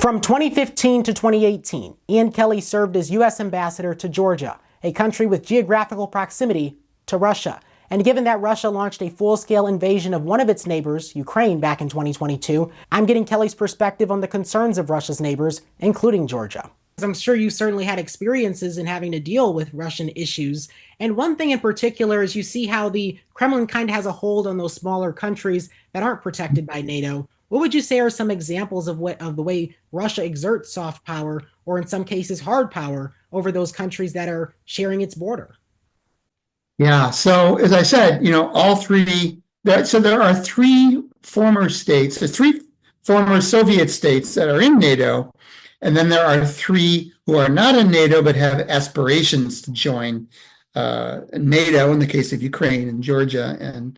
From 2015 to 2018, Ian Kelly served as U.S. ambassador to Georgia, a country with geographical proximity to Russia. And given that Russia launched a full-scale invasion of one of its neighbors, Ukraine, back in 2022, I'm getting Kelly's perspective on the concerns of Russia's neighbors, including Georgia. I'm sure you certainly had experiences in having to deal with Russian issues. And one thing in particular is you see how the Kremlin kind of has a hold on those smaller countries that aren't protected by NATO. What would you say are some examples of the way Russia exerts soft power, or in some cases hard power, over those countries that are sharing its border? Yeah, so as I said, all three, so there are three former states, there's three former Soviet states that are in NATO, and then there are three who are not in NATO but have aspirations to join NATO in the case of Ukraine and Georgia, and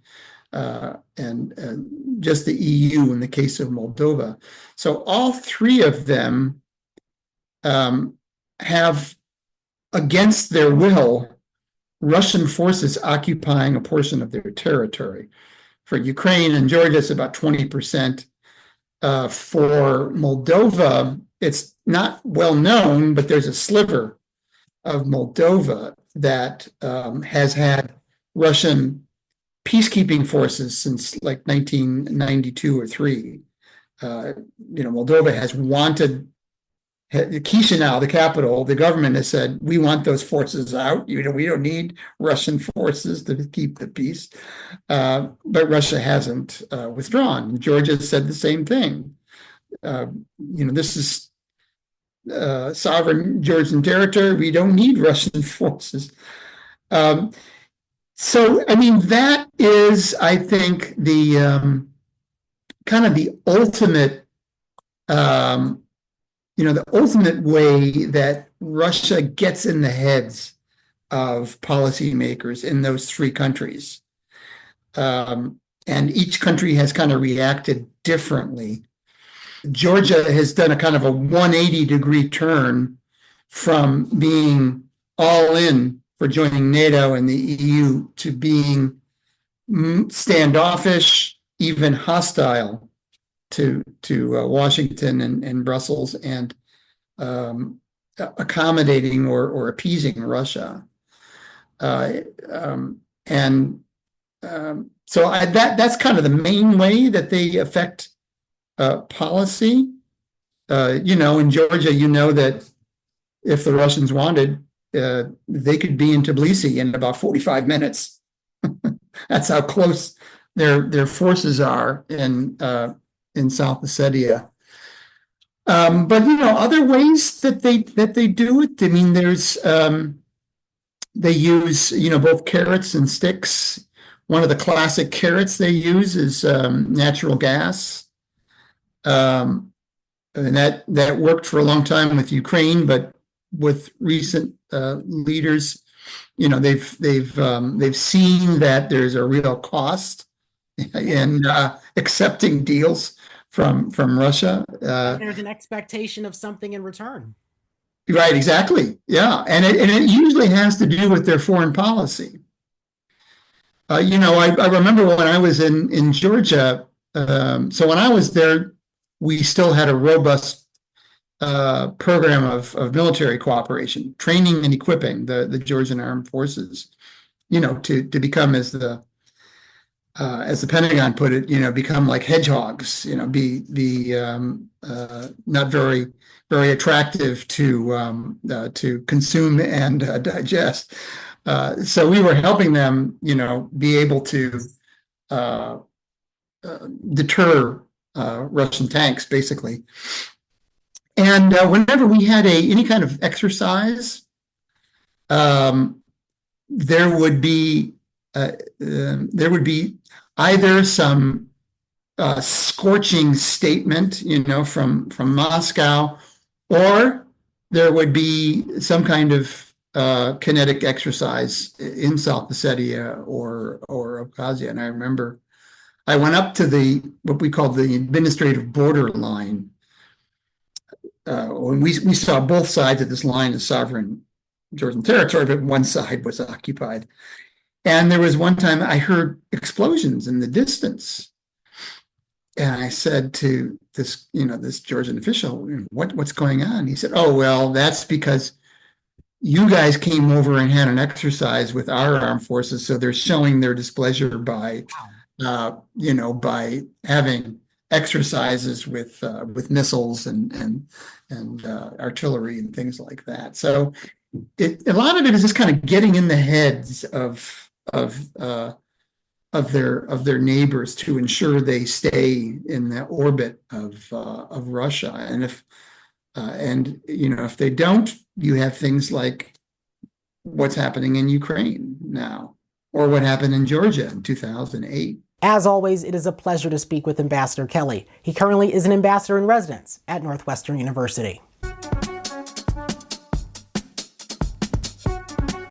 just the EU in the case of Moldova. So all three of them have, against their will, Russian forces occupying a portion of their territory. For Ukraine and Georgia, it's about 20%. For Moldova, it's not well known, but there's a sliver of Moldova that has had Russian peacekeeping forces since like 1992 or 3. Moldova has wanted Chisinau, the capital. The government has said, we want those forces out. We don't need Russian forces to keep the peace. But Russia hasn't withdrawn. Georgia said the same thing. This is sovereign Georgian territory. We don't need Russian forces. So, that is, I think, the kind of the ultimate, the ultimate way that Russia gets in the heads of policymakers in those three countries. And each country has kind of reacted differently. Georgia has done a kind of a 180-degree turn from being all in for joining NATO and the EU to being standoffish, even hostile to Washington and Brussels, and accommodating or appeasing Russia. So that's kind of the main way that they affect policy. In Georgia, that if the Russians wanted, they could be in Tbilisi in about 45 minutes. That's how close their forces are in South Ossetia. But other ways that they do it. There's they use both carrots and sticks. One of the classic carrots they use is natural gas, and that worked for a long time with Ukraine, but with recent leaders, they've seen that there's a real cost in accepting deals from Russia. There's an expectation of something in return. Right, exactly. Yeah, and it usually has to do with their foreign policy. I remember when I was in Georgia. So when I was there, we still had a robust program of military cooperation, training and equipping the Georgian armed forces, to become, as the Pentagon put it, become like hedgehogs, be not very, very attractive to consume and digest. So we were helping them, be able to deter Russian tanks, basically. And whenever we had any kind of exercise, there would be either some scorching statement, from Moscow, or there would be some kind of kinetic exercise in South Ossetia or Abkhazia. And I remember I went up to what we called the administrative border line. When we saw both sides of this line as sovereign Georgian territory, but one side was occupied. And there was one time I heard explosions in the distance. And I said to this Georgian official, what's going on? He said, oh, well, that's because you guys came over and had an exercise with our armed forces, so they're showing their displeasure by, by having exercises with missiles and artillery and things like that. So a lot of it is just kind of getting in the heads of their neighbors to ensure they stay in the orbit of Russia. And if they don't, you have things like what's happening in Ukraine now, or what happened in Georgia in 2008. As always, it is a pleasure to speak with Ambassador Kelly. He currently is an ambassador in residence at Northwestern University.